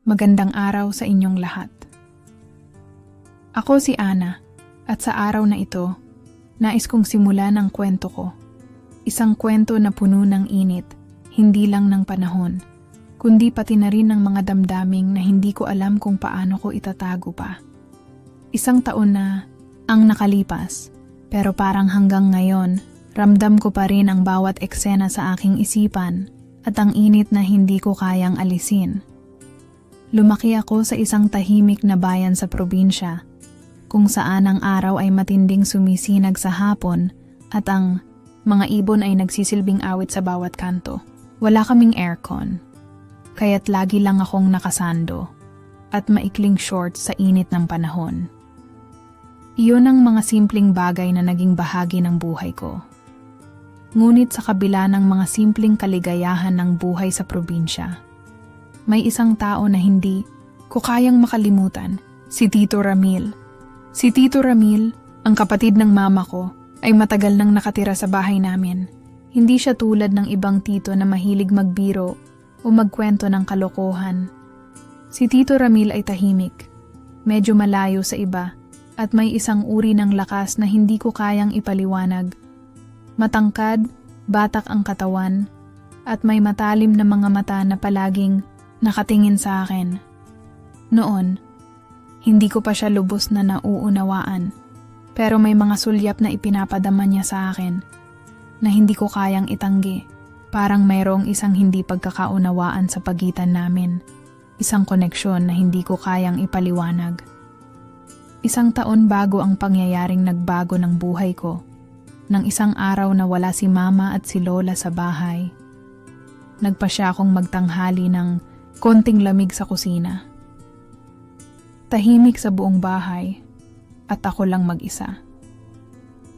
Magandang araw sa inyong lahat. Ako si Ana, at sa araw na ito, nais kong simulan ang kwento ko. Isang kwento na puno ng init, hindi lang ng panahon, kundi pati na rin ng mga damdaming na hindi ko alam kung paano ko itatago pa. Isang taon na ang nakalipas, pero parang hanggang ngayon, ramdam ko pa rin ang bawat eksena sa aking isipan at ang init na hindi ko kayang alisin. Lumaki ako sa isang tahimik na bayan sa probinsya, kung saan ang araw ay matinding sumisinag sa hapon at ang mga ibon ay nagsisilbing awit sa bawat kanto. Wala kaming aircon, kaya't lagi lang akong nakasando at maikling shorts sa init ng panahon. Iyon ang mga simpleng bagay na naging bahagi ng buhay ko. Ngunit sa kabila ng mga simpleng kaligayahan ng buhay sa probinsya, may isang tao na hindi ko kayang makalimutan, si Tito Ramil. Si Tito Ramil, ang kapatid ng mama ko, ay matagal nang nakatira sa bahay namin. Hindi siya tulad ng ibang tito na mahilig magbiro o magkwento ng kalokohan. Si Tito Ramil ay tahimik, medyo malayo sa iba, at may isang uri ng lakas na hindi ko kayang ipaliwanag. Matangkad, batak ang katawan, at may matalim na mga mata na palaging nakatingin sa akin. Noon, hindi ko pa siya lubos na nauunawaan, pero may mga sulyap na ipinapadama niya sa akin na hindi ko kayang itanggi. Parang mayroong isang hindi pagkakaunawaan sa pagitan namin, isang koneksyon na hindi ko kayang ipaliwanag. Isang taon bago ang pangyayaring nagbago ng buhay ko, nang isang araw na wala si Mama at si Lola sa bahay. Nagpa siya akong magtanghali ng konting lamig sa kusina. Tahimik sa buong bahay at ako lang mag-isa.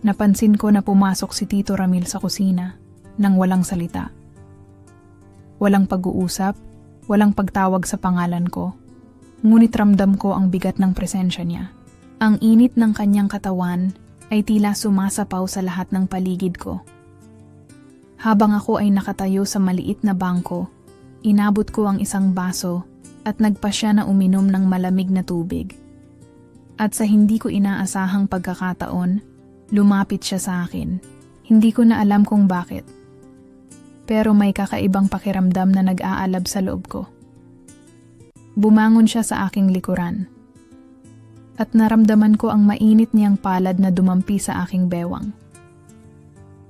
Napansin ko na pumasok si Tito Ramil sa kusina nang walang salita. Walang pag-uusap, walang pagtawag sa pangalan ko. Ngunit ramdam ko ang bigat ng presensya niya. Ang init ng kanyang katawan ay tila sumasapaw sa lahat ng paligid ko. Habang ako ay nakatayo sa maliit na bangko, inabot ko ang isang baso at nagpa siya na uminom ng malamig na tubig. At sa hindi ko inaasahang pagkakataon, lumapit siya sa akin. Hindi ko na alam kung bakit. Pero may kakaibang pakiramdam na nag-aalab sa loob ko. Bumangon siya sa aking likuran. At naramdaman ko ang mainit niyang palad na dumampi sa aking bewang.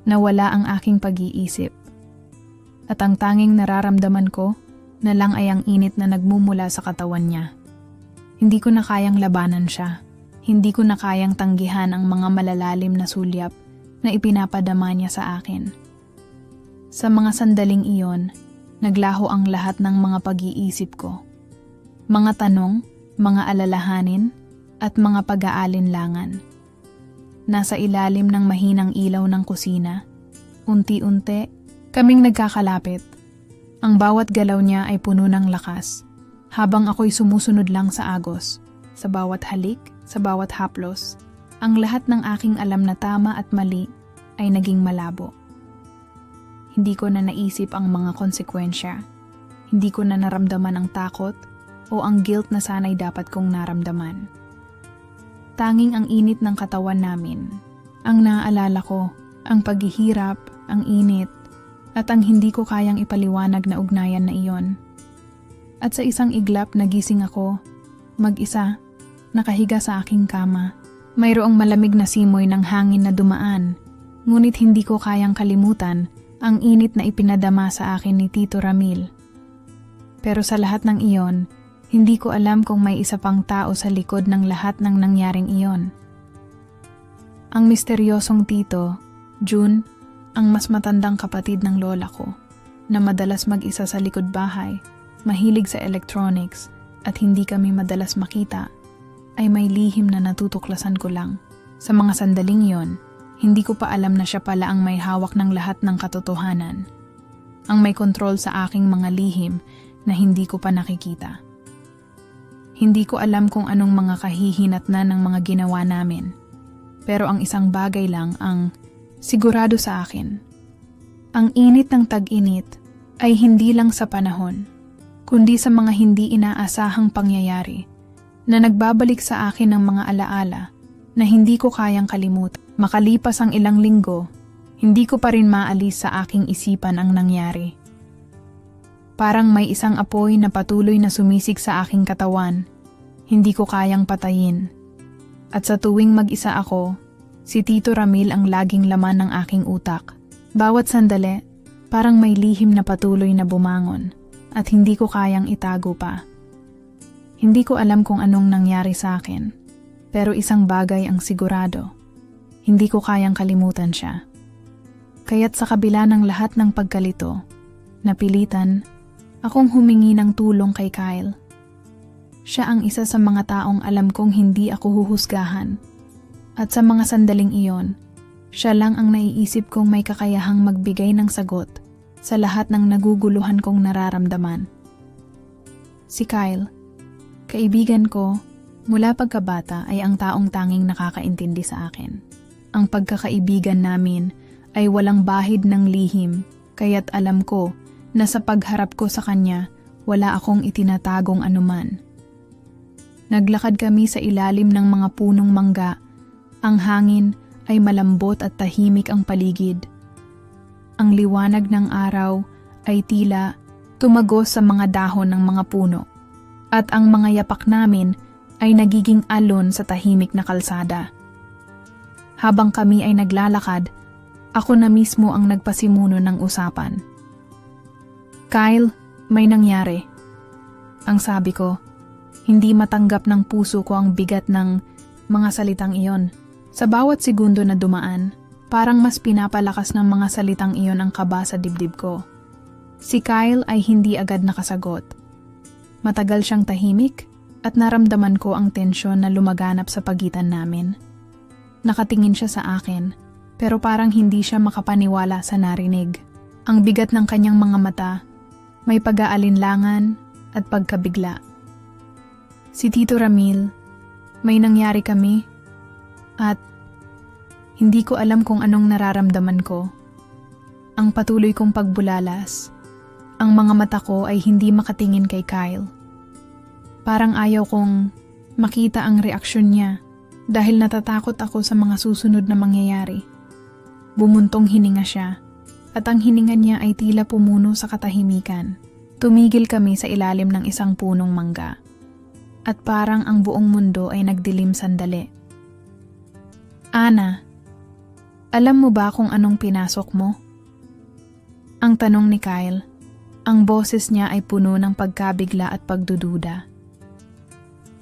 Nawala ang aking pag-iisip. At ang tanging nararamdaman ko na lang ay ang init na nagmumula sa katawan niya. Hindi ko na kayang labanan siya. Hindi ko na kayang tanggihan ang mga malalalim na sulyap na ipinapadama niya sa akin. Sa mga sandaling iyon, naglaho ang lahat ng mga pag-iisip ko. Mga tanong, mga alalahanin, at mga pag-aalinlangan. Nasa ilalim ng mahinang ilaw ng kusina, unti-unti, kaming nagkakalapit. Ang bawat galaw niya ay puno ng lakas, habang ako'y sumusunod lang sa agos, sa bawat halik, sa bawat haplos. Ang lahat ng aking alam na tama at mali ay naging malabo. Hindi ko na naisip ang mga konsekwensya. Hindi ko na naramdaman ang takot o ang guilt na sana'y dapat kong naramdaman. Tanging ang init ng katawan namin. Ang naaalala ko, ang paghihirap, ang init, at ang hindi ko kayang ipaliwanag na ugnayan na iyon. At sa isang iglap nagising ako, mag-isa, nakahiga sa aking kama. Mayroong malamig na simoy ng hangin na dumaan, ngunit hindi ko kayang kalimutan ang init na ipinadama sa akin ni Tito Ramil. Pero sa lahat ng iyon, hindi ko alam kung may isa pang tao sa likod ng lahat ng nangyaring iyon. Ang misteryosong tito, June, ang mas matandang kapatid ng lola ko, na madalas mag-isa sa likod bahay, mahilig sa electronics, at hindi kami madalas makita, ay may lihim na natutuklasan ko lang. Sa mga sandaling iyon, hindi ko pa alam na siya pala ang may hawak ng lahat ng katotohanan. Ang may kontrol sa aking mga lihim na hindi ko pa nakikita. Hindi ko alam kung anong mga kahihinatnan ng mga ginawa namin. Pero ang isang bagay lang ang sigurado sa akin. Ang init ng tag-init ay hindi lang sa panahon, kundi sa mga hindi inaasahang pangyayari na nagbabalik sa akin ng mga alaala na hindi ko kayang kalimutan. Makalipas ang ilang linggo, hindi ko pa rin maalis sa aking isipan ang nangyari. Parang may isang apoy na patuloy na sumisig sa aking katawan, hindi ko kayang patayin. At sa tuwing mag-isa ako, si Tito Ramil ang laging laman ng aking utak. Bawat sandali, parang may lihim na patuloy na bumangon at hindi ko kayang itago pa. Hindi ko alam kung anong nangyari sa akin, pero isang bagay ang sigurado. Hindi ko kayang kalimutan siya. Kaya't sa kabila ng lahat ng pagkalito, napilitan akong humingi ng tulong kay Kyle. Siya ang isa sa mga taong alam kong hindi ako huhusgahan. At sa mga sandaling iyon, siya lang ang naiisip kong may kakayahang magbigay ng sagot sa lahat ng naguguluhan kong nararamdaman. Si Kyle, kaibigan ko, mula pagkabata ay ang taong tanging nakakaintindi sa akin. Ang pagkakaibigan namin ay walang bahid ng lihim, kaya't alam ko na sa pagharap ko sa kanya, wala akong itinatagong anuman. Naglakad kami sa ilalim ng mga punong mangga. Ang hangin ay malambot at tahimik ang paligid. Ang liwanag ng araw ay tila tumagos sa mga dahon ng mga puno. At ang mga yapak namin ay nagiging alon sa tahimik na kalsada. Habang kami ay naglalakad, ako na mismo ang nagpasimuno ng usapan. Kyle, may nangyari. Ang sabi ko, hindi matanggap ng puso ko ang bigat ng mga salitang iyon. Sa bawat segundo na dumaan, parang mas pinapalakas ng mga salitang iyon ang kaba sa dibdib ko. Si Kyle ay hindi agad nakasagot. Matagal siyang tahimik at naramdaman ko ang tensyon na lumaganap sa pagitan namin. Nakatingin siya sa akin, pero parang hindi siya makapaniwala sa narinig. Ang bigat ng kanyang mga mata, may pag-aalinlangan at pagkabigla. Si Tito Ramil, may nangyari kami at hindi ko alam kung anong nararamdaman ko. Ang patuloy kong pagbulalas, ang mga mata ko ay hindi makatingin kay Kyle. Parang ayaw kong makita ang reaksyon niya dahil natatakot ako sa mga susunod na mangyayari. Bumuntong hininga siya at ang hininga niya ay tila pumuno sa katahimikan. Tumigil kami sa ilalim ng isang punong mangga at parang ang buong mundo ay nagdilim sandali. Ana, alam mo ba kung anong pinasok mo? Ang tanong ni Kyle. Ang boses niya ay puno ng pagkabigla at pagdududa.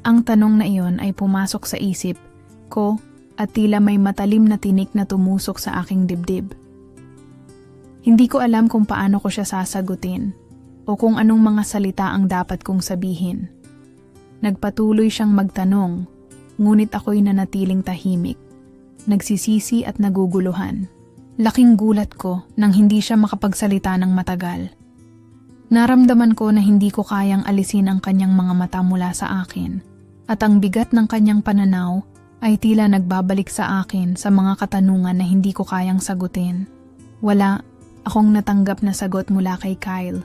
Ang tanong na iyon ay pumasok sa isip ko at tila may matalim na tinik na tumusok sa aking dibdib. Hindi ko alam kung paano ko siya sasagutin o kung anong mga salita ang dapat kong sabihin. Nagpatuloy siyang magtanong, ngunit ako'y nanatiling tahimik, nagsisisi at naguguluhan. Laking gulat ko nang hindi siya makapagsalita ng matagal. Naramdaman ko na hindi ko kayang alisin ang kanyang mga mata mula sa akin at ang bigat ng kanyang pananaw ay tila nagbabalik sa akin sa mga katanungan na hindi ko kayang sagutin. Wala akong natanggap na sagot mula kay Kyle,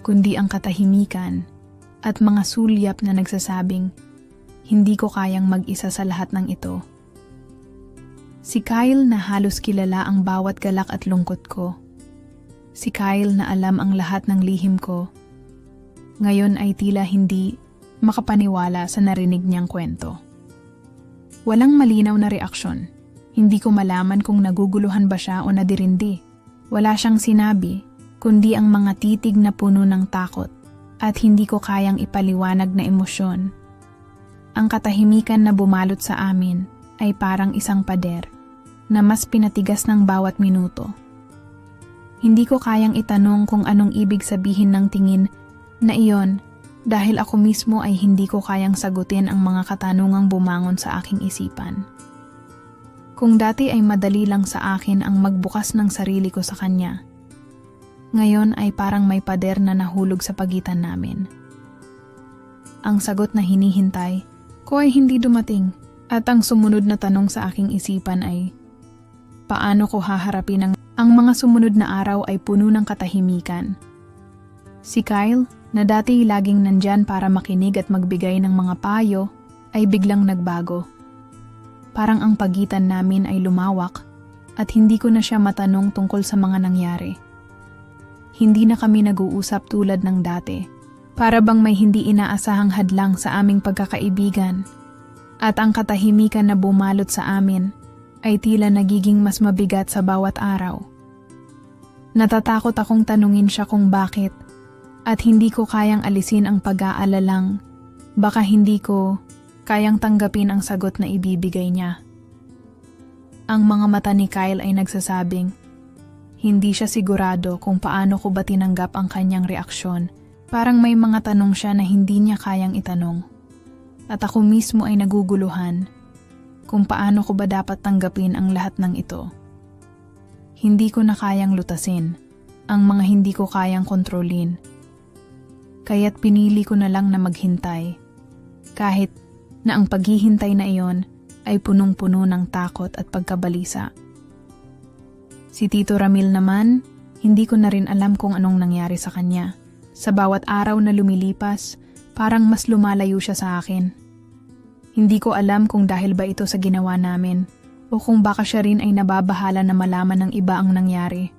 kundi ang katahimikan at mga sulyap na nagsasabing hindi ko kayang mag-isa sa lahat ng ito. Si Kyle na halos kilala ang bawat galak at lungkot ko. Si Kyle na alam ang lahat ng lihim ko. Ngayon ay tila hindi makapaniwala sa narinig niyang kwento. Walang malinaw na reaksyon. Hindi ko malaman kung naguguluhan ba siya o nadirindi. Wala siyang sinabi, kundi ang mga titig na puno ng takot at hindi ko kayang ipaliwanag na emosyon. Ang katahimikan na bumalot sa amin ay parang isang pader na mas pinatigas ng bawat minuto. Hindi ko kayang itanong kung anong ibig sabihin ng tingin na iyon dahil ako mismo ay hindi ko kayang sagutin ang mga katanungang bumangon sa aking isipan. Kung dati ay madali lang sa akin ang magbukas ng sarili ko sa kanya, ngayon ay parang may pader na nahulog sa pagitan namin. Ang sagot na hinihintay ko ay hindi dumating at ang sumunod na tanong sa aking isipan ay, paano ko haharapin ang mga sumunod na araw ay puno ng katahimikan. Si Kyle na dati laging nandyan para makinig at magbigay ng mga payo, ay biglang nagbago. Parang ang pagitan namin ay lumawak at hindi ko na siya matanong tungkol sa mga nangyari. Hindi na kami nag-uusap tulad ng dati. Para bang may hindi inaasahang hadlang sa aming pagkakaibigan. At ang katahimikan na bumalot sa amin ay tila nagiging mas mabigat sa bawat araw. Natatakot akong tanungin siya kung bakit at hindi ko kayang alisin ang pag-aalalang baka hindi ko kayang tanggapin ang sagot na ibibigay niya. Ang mga mata ni Kyle ay nagsasabing hindi siya sigurado kung paano ko ba tinanggap ang kanyang reaksyon. Parang may mga tanong siya na hindi niya kayang itanong. At ako mismo ay naguguluhan kung paano ko ba dapat tanggapin ang lahat ng ito. Hindi ko na kayang lutasin ang mga hindi ko kayang kontrolin. Kaya't pinili ko na lang na maghintay. Kahit na ang paghihintay na iyon ay punong-puno ng takot at pagkabalisa. Si Tito Ramil naman, hindi ko na rin alam kung anong nangyari sa kanya. Sa bawat araw na lumilipas, parang mas lumalayo siya sa akin. Hindi ko alam kung dahil ba ito sa ginawa namin o kung baka siya rin ay nababahala na malaman ng iba ang nangyari.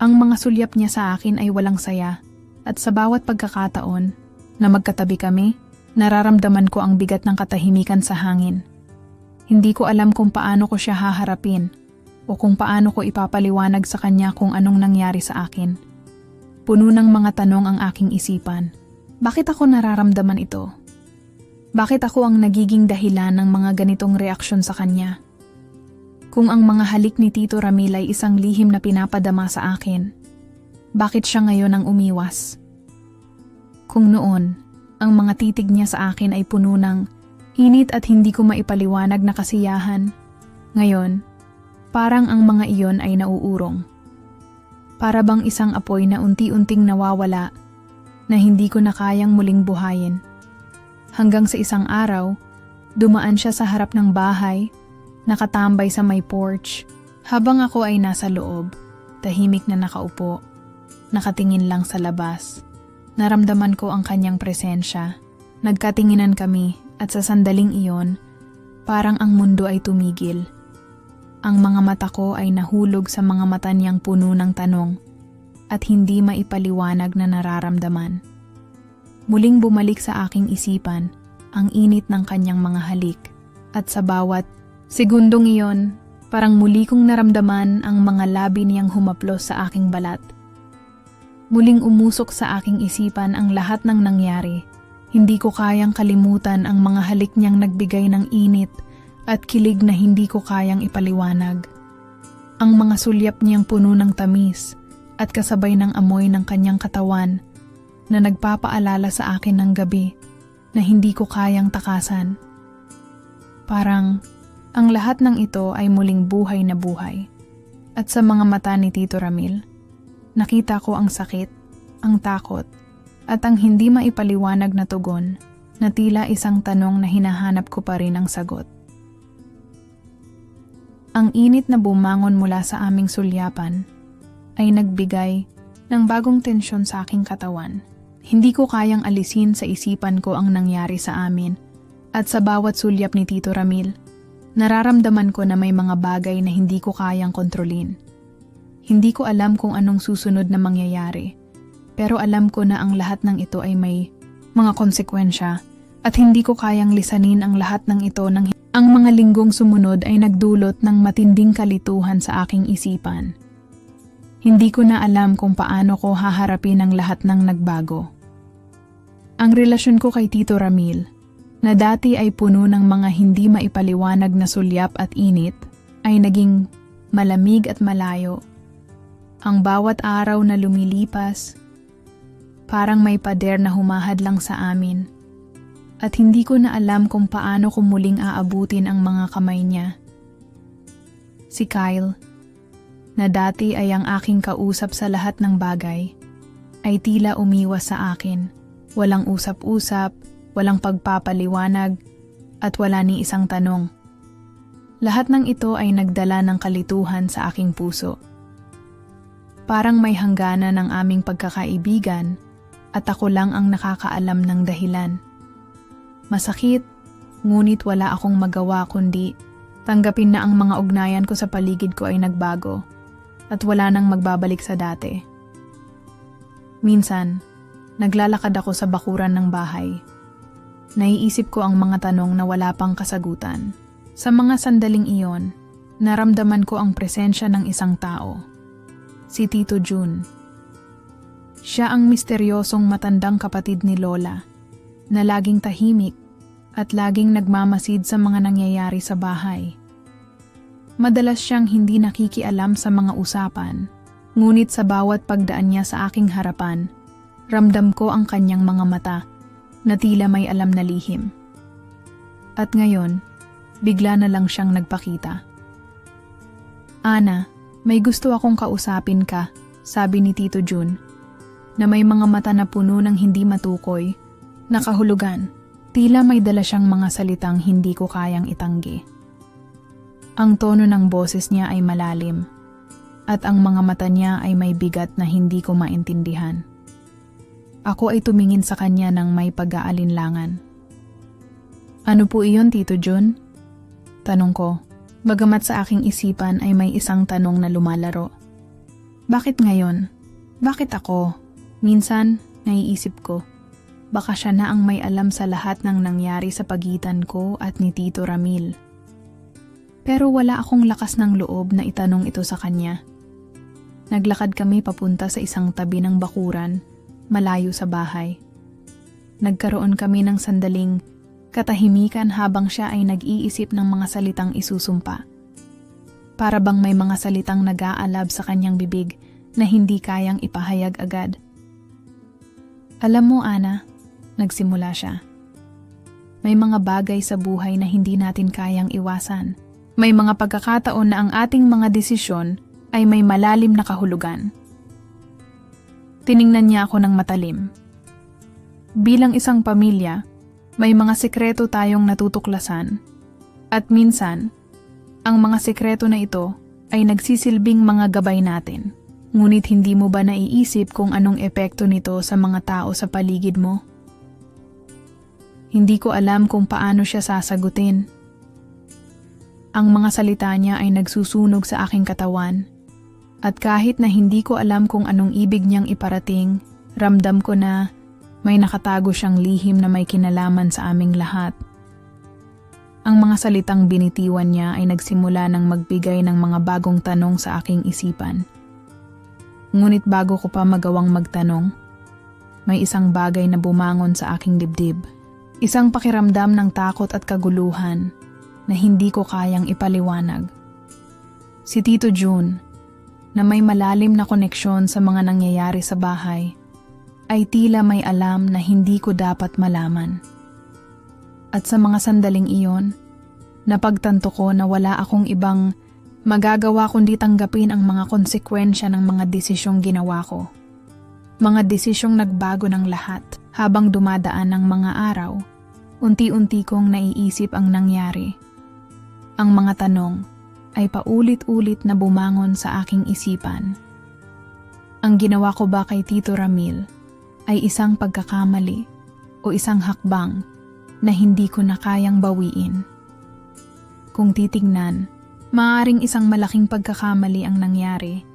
Ang mga sulyap niya sa akin ay walang saya at sa bawat pagkakataon na magkatabi kami, nararamdaman ko ang bigat ng katahimikan sa hangin. Hindi ko alam kung paano ko siya haharapin o kung paano ko ipapaliwanag sa kanya kung anong nangyari sa akin. Puno ng mga tanong ang aking isipan. Bakit ako nararamdaman ito? Bakit ako ang nagiging dahilan ng mga ganitong reaksyon sa kanya? Kung ang mga halik ni Tito Ramil ay isang lihim na pinapadama sa akin, bakit siya ngayon ang umiwas? Kung noon, ang mga titig niya sa akin ay puno ng init at hindi ko maipaliwanag na kasiyahan, ngayon, parang ang mga iyon ay nauurong. Para bang isang apoy na unti-unting nawawala na hindi ko na kayang muling buhayin. Hanggang sa isang araw, dumaan siya sa harap ng bahay, nakatambay sa may porch, habang ako ay nasa loob, tahimik na nakaupo, nakatingin lang sa labas. Naramdaman ko ang kanyang presensya, nagkatinginan kami at sa sandaling iyon, parang ang mundo ay tumigil. Ang mga mata ko ay nahulog sa mga mata niyang puno ng tanong at hindi maipaliwanag na nararamdaman. Muling bumalik sa aking isipan ang init ng kanyang mga halik at sa bawat segundong iyon, parang muli kong naramdaman ang mga labi niyang humaplos sa aking balat. Muling umusok sa aking isipan ang lahat ng nangyari. Hindi ko kayang kalimutan ang mga halik niyang nagbigay ng init at kilig na hindi ko kayang ipaliwanag. Ang mga sulyap niyang puno ng tamis at kasabay ng amoy ng kanyang katawan na nagpapaalala sa akin ng gabi na hindi ko kayang takasan. Parang ang lahat ng ito ay muling buhay na buhay. At sa mga mata ni Tito Ramil, nakita ko ang sakit, ang takot, at ang hindi maipaliwanag na tugon na tila isang tanong na hinahanap ko pa rin ang sagot. Ang init na bumangon mula sa aming sulyapan ay nagbigay ng bagong tensyon sa aking katawan. Hindi ko kayang alisin sa isipan ko ang nangyari sa amin at sa bawat sulyap ni Tito Ramil, nararamdaman ko na may mga bagay na hindi ko kayang kontrolin. Hindi ko alam kung anong susunod na mangyayari, pero alam ko na ang lahat ng ito ay may mga konsekwensya at hindi ko kayang lisanin ang lahat ng ito nang ang mga linggong sumunod ay nagdulot ng matinding kalituhan sa aking isipan. Hindi ko na alam kung paano ko haharapin ang lahat ng nagbago. Ang relasyon ko kay Tito Ramil, na dati ay puno ng mga hindi maipaliwanag na sulyap at init, ay naging malamig at malayo. Ang bawat araw na lumilipas, parang may pader na humahadlang sa amin. At hindi ko na alam kung paano ko muling aabutin ang mga kamay niya. Si Kyle, na dati ay ang aking kausap sa lahat ng bagay, ay tila umiwas sa akin. Walang usap-usap, walang pagpapaliwanag, at wala ni isang tanong. Lahat ng ito ay nagdala ng kalituhan sa aking puso. Parang may hangganan ng aming pagkakaibigan, at ako lang ang nakakaalam ng dahilan. Masakit, ngunit wala akong magawa kundi tanggapin na ang mga ugnayan ko sa paligid ko ay nagbago at wala nang magbabalik sa dati. Minsan, naglalakad ako sa bakuran ng bahay. Naiisip ko ang mga tanong na wala pang kasagutan. Sa mga sandaling iyon, naramdaman ko ang presensya ng isang tao. Si Tito Jun. Siya ang misteryosong matandang kapatid ni Lola, na laging tahimik at laging nagmamasid sa mga nangyayari sa bahay. Madalas siyang hindi nakikialam sa mga usapan, ngunit sa bawat pagdaan niya sa aking harapan, ramdam ko ang kanyang mga mata na tila may alam na lihim. At ngayon, bigla na lang siyang nagpakita. "Ana, may gusto akong kausapin ka," sabi ni Tito Jun, na may mga mata na puno ng hindi matukoy, nakahulugan, tila may dala siyang mga salitang hindi ko kayang itanggi. Ang tono ng boses niya ay malalim, at ang mga mata niya ay may bigat na hindi ko maintindihan. Ako ay tumingin sa kanya ng may pag-aalinlangan. "Ano po iyon, Tito Jun?" Tanong ko, bagamat sa aking isipan ay may isang tanong na lumalaro. Bakit ngayon? Bakit ako? Minsan, naiisip ko, baka siya na ang may alam sa lahat ng nangyari sa pagitan ko at ni Tito Ramil. Pero wala akong lakas ng loob na itanong ito sa kanya. Naglakad kami papunta sa isang tabi ng bakuran, malayo sa bahay. Nagkaroon kami ng sandaling katahimikan habang siya ay nag-iisip ng mga salitang isusumpa. Para bang may mga salitang nag-aalab sa kanyang bibig na hindi kayang ipahayag agad. "Alam mo, Ana," nagsimula siya, "may mga bagay sa buhay na hindi natin kayang iwasan. May mga pagkakataon na ang ating mga desisyon ay may malalim na kahulugan." Tiningnan niya ako ng matalim. Bilang isang pamilya, may mga sekreto tayong natutuklasan. At minsan, ang mga sekreto na ito ay nagsisilbing mga gabay natin. Ngunit hindi mo ba naiisip kung anong epekto nito sa mga tao sa paligid mo? Hindi ko alam kung paano siya sasagutin. Ang mga salita niya ay nagsusunog sa aking katawan. At kahit na hindi ko alam kung anong ibig niyang iparating, ramdam ko na may nakatago siyang lihim na may kinalaman sa aming lahat. Ang mga salitang binitiwan niya ay nagsimula ng magbigay ng mga bagong tanong sa aking isipan. Ngunit bago ko pa magawang magtanong, may isang bagay na bumangon sa aking dibdib. Isang pakiramdam ng takot at kaguluhan na hindi ko kayang ipaliwanag. Si Tito Jun, na may malalim na koneksyon sa mga nangyayari sa bahay, ay tila may alam na hindi ko dapat malaman. At sa mga sandaling iyon, napagtanto ko na wala akong ibang magagawa kundi tanggapin ang mga konsekwensya ng mga desisyong ginawa ko. Mga desisyong nagbago ng lahat. Habang dumadaan ng mga araw, unti-unti kong naiisip ang nangyari. Ang mga tanong ay paulit-ulit na bumangon sa aking isipan. Ang ginawa ko ba kay Tito Ramil ay isang pagkakamali o isang hakbang na hindi ko na kayang bawiin? Kung titingnan, maaaring isang malaking pagkakamali ang nangyari,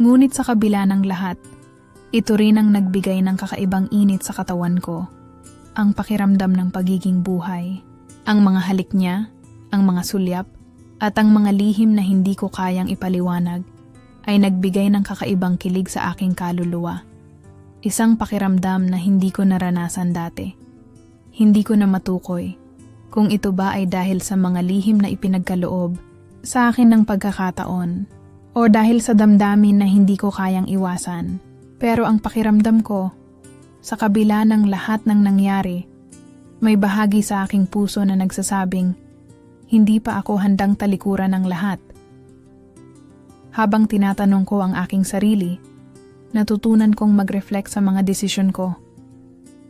ngunit sa kabila ng lahat, ito rin ang nagbigay ng kakaibang init sa katawan ko. Ang pakiramdam ng pagiging buhay, ang mga halik niya, ang mga sulyap, at ang mga lihim na hindi ko kayang ipaliwanag ay nagbigay ng kakaibang kilig sa aking kaluluwa. Isang pakiramdam na hindi ko naranasan dati. Hindi ko na matukoy kung ito ba ay dahil sa mga lihim na ipinagkaloob sa akin ng pagkakataon o dahil sa damdamin na hindi ko kayang iwasan. Pero ang pakiramdam ko, sa kabila ng lahat ng nangyari, may bahagi sa aking puso na nagsasabing, hindi pa ako handang talikuran ng lahat. Habang tinatanong ko ang aking sarili, natutunan kong mag-reflect sa mga desisyon ko.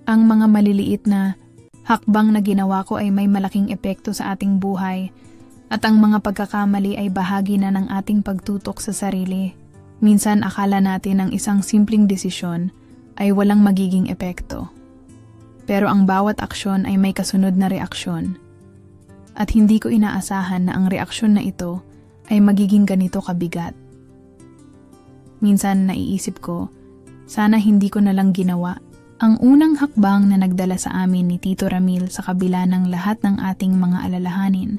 Ang mga maliliit na hakbang na ginawa ko ay may malaking epekto sa ating buhay at ang mga pagkakamali ay bahagi na ng ating pagtutok sa sarili. Minsan akala natin ang isang simpleng desisyon ay walang magiging epekto. Pero ang bawat aksyon ay may kasunod na reaksyon. At hindi ko inaasahan na ang reaksyon na ito ay magiging ganito kabigat. Minsan naiisip ko, sana hindi ko na lang ginawa ang unang hakbang na nagdala sa amin ni Tito Ramil sa kabila ng lahat ng ating mga alalahanin.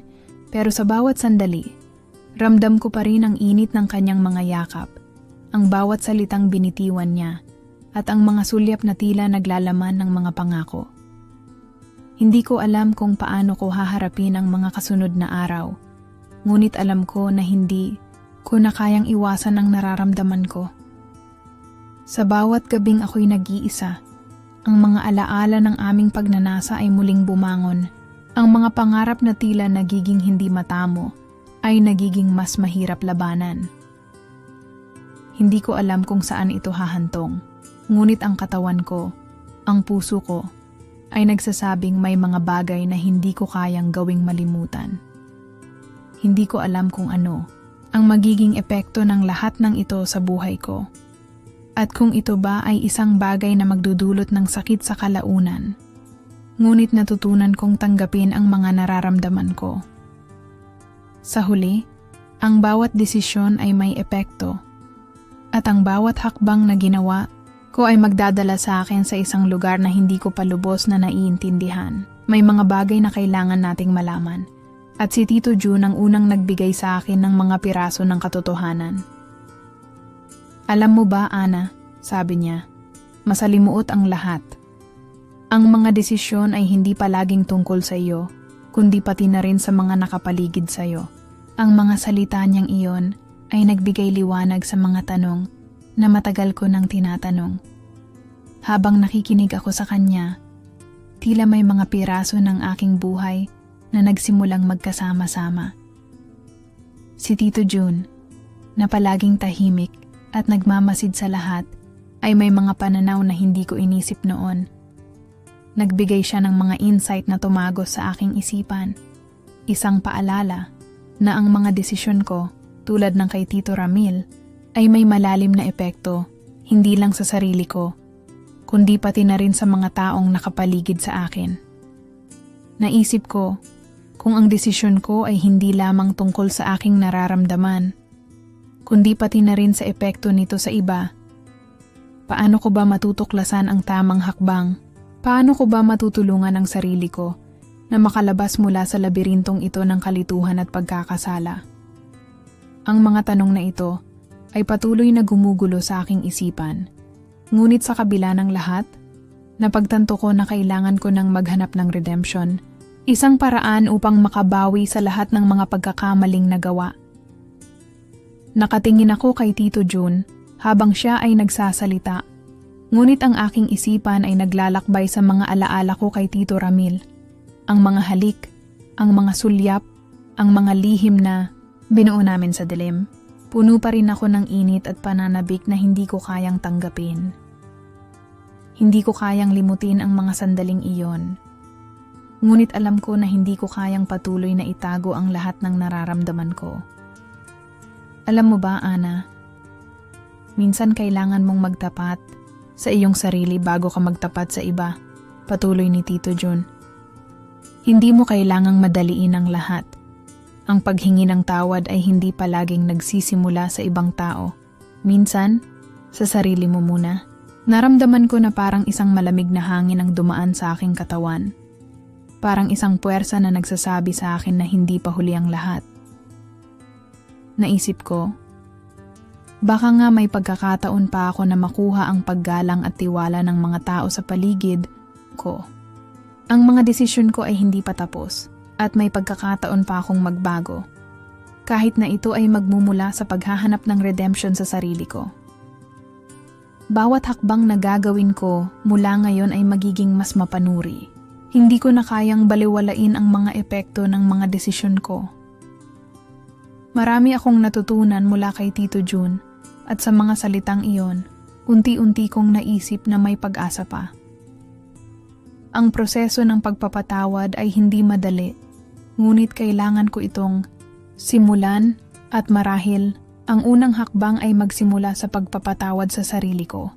Pero sa bawat sandali, ramdam ko pa rin ang init ng kanyang mga yakap, ang bawat salitang binitiwan niya, at ang mga sulyap na tila naglalaman ng mga pangako. Hindi ko alam kung paano ko haharapin ang mga kasunod na araw, ngunit alam ko na hindi ko na kayang iwasan ang nararamdaman ko. Sa bawat gabing ako'y nag-iisa, ang mga alaala ng aming pagnanasa ay muling bumangon. Ang mga pangarap na tila nagiging hindi matamo ay nagiging mas mahirap labanan. Hindi ko alam kung saan ito hahantong, ngunit ang katawan ko, ang puso ko, ay nagsasabing may mga bagay na hindi ko kayang gawing malimutan. Hindi ko alam kung ano ang magiging epekto ng lahat ng ito sa buhay ko. At kung ito ba ay isang bagay na magdudulot ng sakit sa kalaunan. Ngunit natutunan kong tanggapin ang mga nararamdaman ko. Sa huli, ang bawat desisyon ay may epekto. At ang bawat hakbang na ginawa ko ay magdadala sa akin sa isang lugar na hindi ko pa lubos na naiintindihan. May mga bagay na kailangan nating malaman. At si Tito Jun ang unang nagbigay sa akin ng mga piraso ng katotohanan. Alam mo ba, Ana, sabi niya, masalimuot ang lahat. Ang mga desisyon ay hindi palaging tungkol sa iyo, kundi pati na rin sa mga nakapaligid sa iyo. Ang mga salita niyang iyon ay nagbigay liwanag sa mga tanong na matagal ko nang tinatanong. Habang nakikinig ako sa kanya, tila may mga piraso ng aking buhay na nagsimulang magkasama-sama. Si Tito Jun, na palaging tahimik at nagmamasid sa lahat, ay may mga pananaw na hindi ko inisip noon. Nagbigay siya ng mga insight na tumagos sa aking isipan. Isang paalala na ang mga desisyon ko, tulad ng kay Tito Ramil, ay may malalim na epekto, hindi lang sa sarili ko, kundi pati na rin sa mga taong nakapaligid sa akin. Naisip ko, kung ang desisyon ko ay hindi lamang tungkol sa aking nararamdaman, kundi pati na rin sa epekto nito sa iba. Paano ko ba matutuklasan ang tamang hakbang? Paano ko ba matutulungan ang sarili ko na makalabas mula sa labirintong ito ng kalituhan at pagkakasala? Ang mga tanong na ito ay patuloy na gumugulo sa aking isipan. Ngunit sa kabila ng lahat, napagtanto ko na kailangan ko ng maghanap ng redemption, isang paraan upang makabawi sa lahat ng mga pagkakamaling nagawa. Nakatingin ako kay Tito Jun habang siya ay nagsasalita, ngunit ang aking isipan ay naglalakbay sa mga alaala ko kay Tito Ramil. Ang mga halik, ang mga sulyap, ang mga lihim na binuo namin sa dilim. Puno pa rin ako ng init at pananabik na hindi ko kayang tanggapin. Hindi ko kayang limutin ang mga sandaling iyon. Ngunit alam ko na hindi ko kayang patuloy na itago ang lahat ng nararamdaman ko. Alam mo ba, Ana, minsan kailangan mong magtapat sa iyong sarili bago ka magtapat sa iba, patuloy ni Tito Jun. Hindi mo kailangang madaliin ang lahat. Ang paghingi ng tawad ay hindi palaging nagsisimula sa ibang tao. Minsan, sa sarili mo muna. Naramdaman ko na parang isang malamig na hangin ang dumaan sa aking katawan. Parang isang puwersa na nagsasabi sa akin na hindi pa huli ang lahat. Naisip ko, baka nga may pagkakataon pa ako na makuha ang paggalang at tiwala ng mga tao sa paligid ko. Ang mga desisyon ko ay hindi pa tapos at may pagkakataon pa akong magbago. Kahit na ito ay magmumula sa paghahanap ng redemption sa sarili ko. Bawat hakbang na gagawin ko mula ngayon ay magiging mas mapanuri. Hindi ko na kayang baliwalain ang mga epekto ng mga desisyon ko. Marami akong natutunan mula kay Tito Jun at sa mga salitang iyon, unti-unti kong naisip na may pag-asa pa. Ang proseso ng pagpapatawad ay hindi madali, ngunit kailangan ko itong simulan at marahil ang unang hakbang ay magsimula sa pagpapatawad sa sarili ko.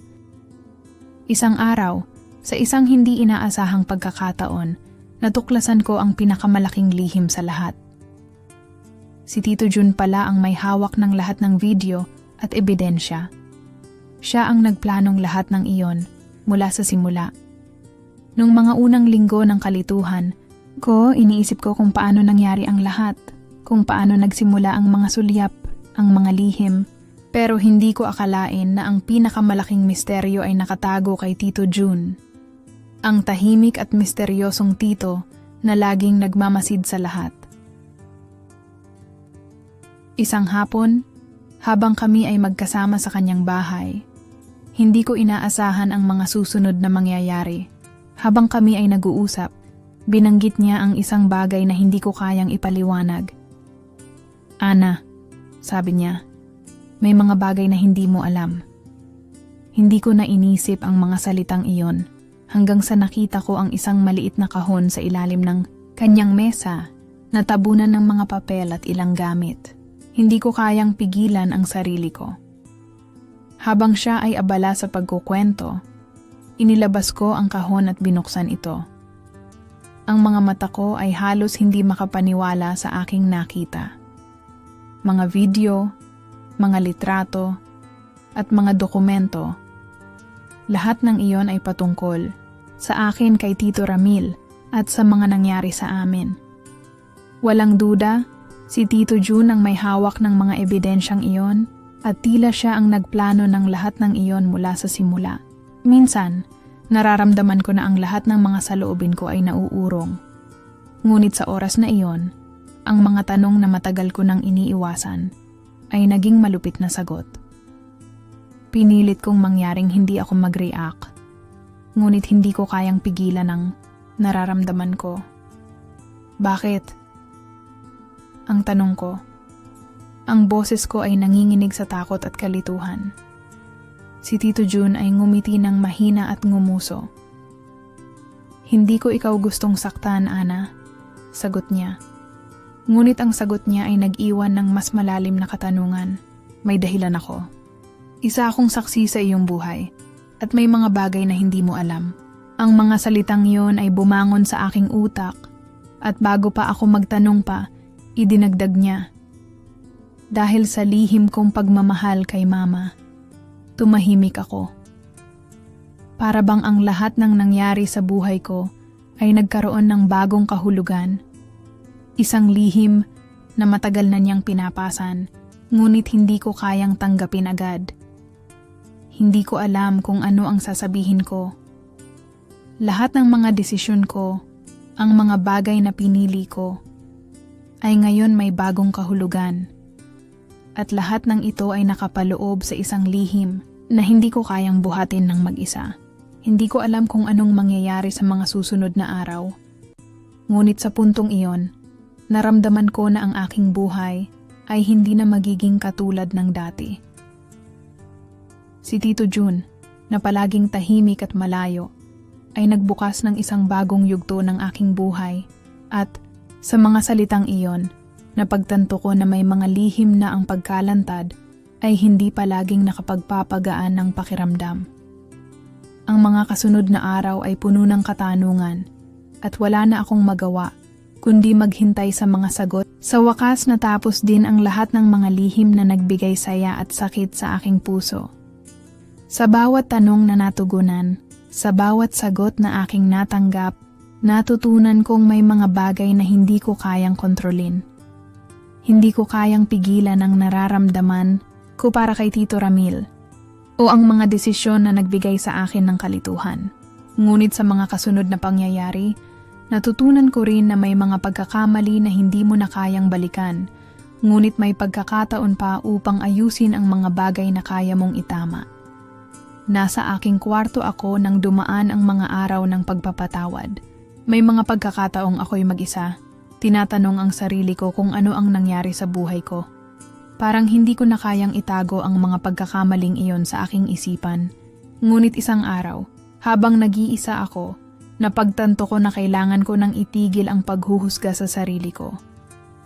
Isang araw, sa isang hindi inaasahang pagkakataon, natuklasan ko ang pinakamalaking lihim sa lahat. Si Tito Jun pala ang may hawak ng lahat ng video at ebidensya. Siya ang nagplanong lahat ng iyon mula sa simula. Nung mga unang linggo ng kalituhan ko, iniisip ko kung paano nangyari ang lahat, kung paano nagsimula ang mga sulyap, ang mga lihim, pero hindi ko akalain na ang pinakamalaking misteryo ay nakatago kay Tito Jun. Ang tahimik at misteryosong tito na laging nagmamasid sa lahat. Isang hapon, habang kami ay magkasama sa kanyang bahay, hindi ko inaasahan ang mga susunod na mangyayari. Habang kami ay nag-uusap, binanggit niya ang isang bagay na hindi ko kayang ipaliwanag. "Ana," sabi niya, "may mga bagay na hindi mo alam." Hindi ko na inisip ang mga salitang iyon hanggang sa nakita ko ang isang maliit na kahon sa ilalim ng kanyang mesa na tabunan ng mga papel at ilang gamit. Hindi ko kayang pigilan ang sarili ko. Habang siya ay abala sa pagkukwento, inilabas ko ang kahon at binuksan ito. Ang mga mata ko ay halos hindi makapaniwala sa aking nakita. Mga video, mga litrato, at mga dokumento. Lahat ng iyon ay patungkol sa akin kay Tito Ramil at sa mga nangyari sa amin. Walang duda, si Tito Jun ang may hawak ng mga ebidensyang iyon at tila siya ang nagplano ng lahat ng iyon mula sa simula. Minsan, nararamdaman ko na ang lahat ng mga saloobin ko ay nauurong. Ngunit sa oras na iyon, ang mga tanong na matagal ko nang iniiwasan ay naging malupit na sagot. Pinilit kong mangyaring hindi ako mag-react, ngunit hindi ko kayang pigilan ang nararamdaman ko. "Bakit?" ang tanong ko. Ang boses ko ay nanginginig sa takot at kalituhan. Si Tito Jun ay ngumiti ng mahina at ngumuso. "Hindi ko ikaw gustong saktan, Ana," sagot niya. Ngunit ang sagot niya ay nag-iwan ng mas malalim na katanungan. May dahilan ako. Isa akong saksi sa iyong buhay, at may mga bagay na hindi mo alam. Ang mga salitang yon ay bumangon sa aking utak, at bago pa ako magtanong pa, idinagdag niya. Dahil sa lihim kong pagmamahal kay Mama, tumahimik ako. Para bang ang lahat ng nangyari sa buhay ko ay nagkaroon ng bagong kahulugan. Isang lihim na matagal na niyang pinapasan, ngunit hindi ko kayang tanggapin agad. Hindi ko alam kung ano ang sasabihin ko. Lahat ng mga desisyon ko, ang mga bagay na pinili ko, ay ngayon may bagong kahulugan. At lahat ng ito ay nakapaloob sa isang lihim na hindi ko kayang buhatin ng mag-isa. Hindi ko alam kung anong mangyayari sa mga susunod na araw. Ngunit sa puntong iyon, naramdaman ko na ang aking buhay ay hindi na magiging katulad ng dati. Si Tito Jun, na palaging tahimik at malayo, ay nagbukas ng isang bagong yugto ng aking buhay at sa mga salitang iyon, napagtanto ko na may mga lihim na ang pagkalantad ay hindi palaging nakapagpapagaan ng pakiramdam. Ang mga kasunod na araw ay puno ng katanungan at wala na akong magawa kundi maghintay sa mga sagot. Sa wakas natapos din ang lahat ng mga lihim na nagbigay saya at sakit sa aking puso. Sa bawat tanong na natugunan, sa bawat sagot na aking natanggap, natutunan kong may mga bagay na hindi ko kayang kontrolin. Hindi ko kayang pigilan ang nararamdaman ko para kay Tito Ramil o ang mga desisyon na nagbigay sa akin ng kalituhan. Ngunit sa mga kasunod na pangyayari, natutunan ko rin na may mga pagkakamali na hindi mo na kayang balikan, ngunit may pagkakataon pa upang ayusin ang mga bagay na kaya mong itama. Nasa aking kwarto ako nang dumaan ang mga araw ng pagpapatawad. May mga pagkakataong ako'y mag-isa. Tinatanong ang sarili ko kung ano ang nangyari sa buhay ko. Parang hindi ko na kayang itago ang mga pagkakamaling iyon sa aking isipan. Ngunit isang araw, habang nag-iisa ako, napagtanto ko na kailangan ko nang itigil ang paghuhusga sa sarili ko.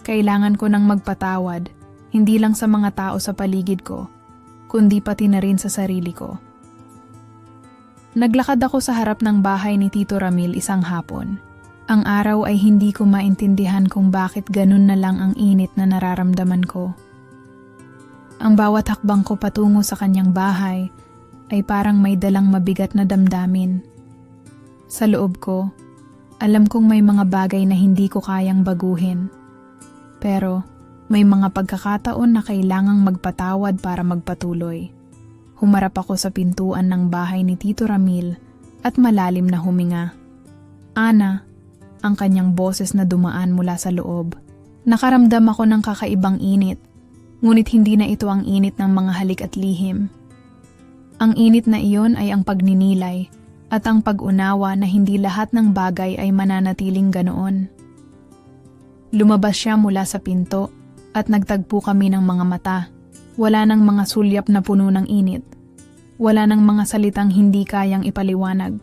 Kailangan ko nang magpatawad, hindi lang sa mga tao sa paligid ko, kundi pati na rin sa sarili ko. Naglakad ako sa harap ng bahay ni Tito Ramil isang hapon. Ang araw ay hindi ko maintindihan kung bakit ganun na lang ang init na nararamdaman ko. Ang bawat hakbang ko patungo sa kanyang bahay ay parang may dalang mabigat na damdamin. Sa loob ko, alam kong may mga bagay na hindi ko kayang baguhin. Pero may mga pagkakataon na kailangang magpatawad para magpatuloy. Humarap ako sa pintuan ng bahay ni Tito Ramil at malalim na huminga. Ana, ang kanyang boses na dumaan mula sa loob. Nakaramdam ako ng kakaibang init, ngunit hindi na ito ang init ng mga halik at lihim. Ang init na iyon ay ang pagninilay at ang pag-unawa na hindi lahat ng bagay ay mananatiling ganoon. Lumabas siya mula sa pinto at nagtagpo kami ng mga mata. Wala nang mga sulyap na puno ng init. Wala nang mga salitang hindi kayang ipaliwanag.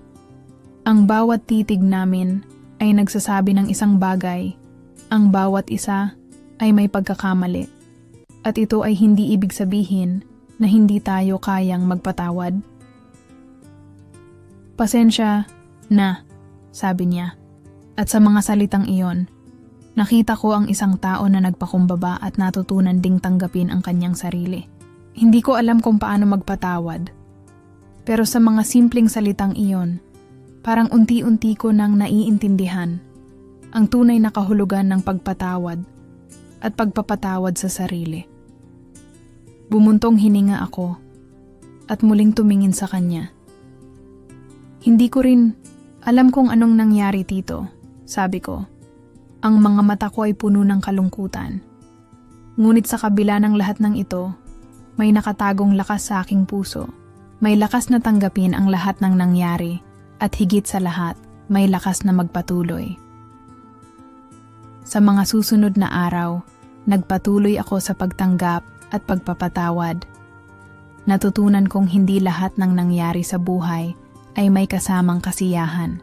Ang bawat titig namin ay nagsasabi ng isang bagay. Ang bawat isa ay may pagkakamali. At ito ay hindi ibig sabihin na hindi tayo kayang magpatawad. Pasensya na, sabi niya. At sa mga salitang iyon, nakita ko ang isang tao na nagpakumbaba at natutunan ding tanggapin ang kanyang sarili. Hindi ko alam kung paano magpatawad. Pero sa mga simpleng salitang iyon, parang unti-unti ko nang naiintindihan ang tunay na kahulugan ng pagpatawad at pagpapatawad sa sarili. Bumuntong hininga ako at muling tumingin sa kanya. Hindi ko rin alam kung anong nangyari, Tito, sabi ko. Ang mga mata ko ay puno ng kalungkutan. Ngunit sa kabila ng lahat ng ito, may nakatagong lakas sa aking puso. May lakas na tanggapin ang lahat ng nangyari at higit sa lahat, may lakas na magpatuloy. Sa mga susunod na araw, nagpatuloy ako sa pagtanggap at pagpapatawad. Natutunan kong hindi lahat ng nangyari sa buhay ay may kasamang kasiyahan.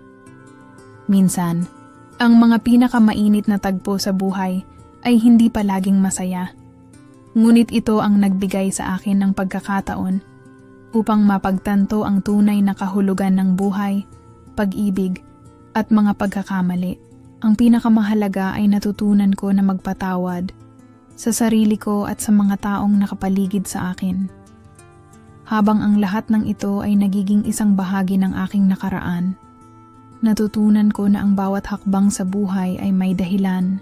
Minsan, ang mga pinakamainit na tagpo sa buhay ay hindi palaging masaya. Ngunit ito ang nagbigay sa akin ng pagkakataon upang mapagtanto ang tunay na kahulugan ng buhay, pag-ibig, at mga pagkakamali. Ang pinakamahalaga ay natutunan ko na magpatawad sa sarili ko at sa mga taong nakapaligid sa akin. Habang ang lahat ng ito ay nagiging isang bahagi ng aking nakaraan, natutunan ko na ang bawat hakbang sa buhay ay may dahilan.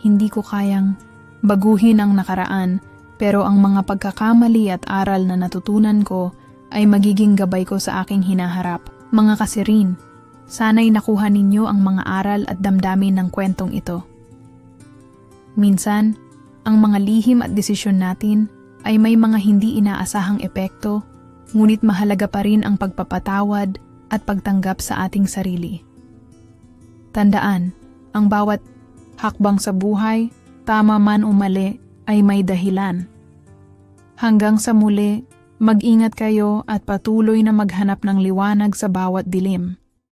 Hindi ko kayang baguhin ang nakaraan, pero ang mga pagkakamali at aral na natutunan ko ay magiging gabay ko sa aking hinaharap. Mga kasirin, sana'y nakuha ninyo ang mga aral at damdamin ng kwentong ito. Minsan, ang mga lihim at desisyon natin ay may mga hindi inaasahang epekto, ngunit mahalaga pa rin ang pagpapatawad at pagtanggap sa ating sarili. Tandaan, ang bawat hakbang sa buhay, tama man o mali, ay may dahilan. Hanggang sa muli, mag-ingat kayo at patuloy na maghanap ng liwanag sa bawat dilim.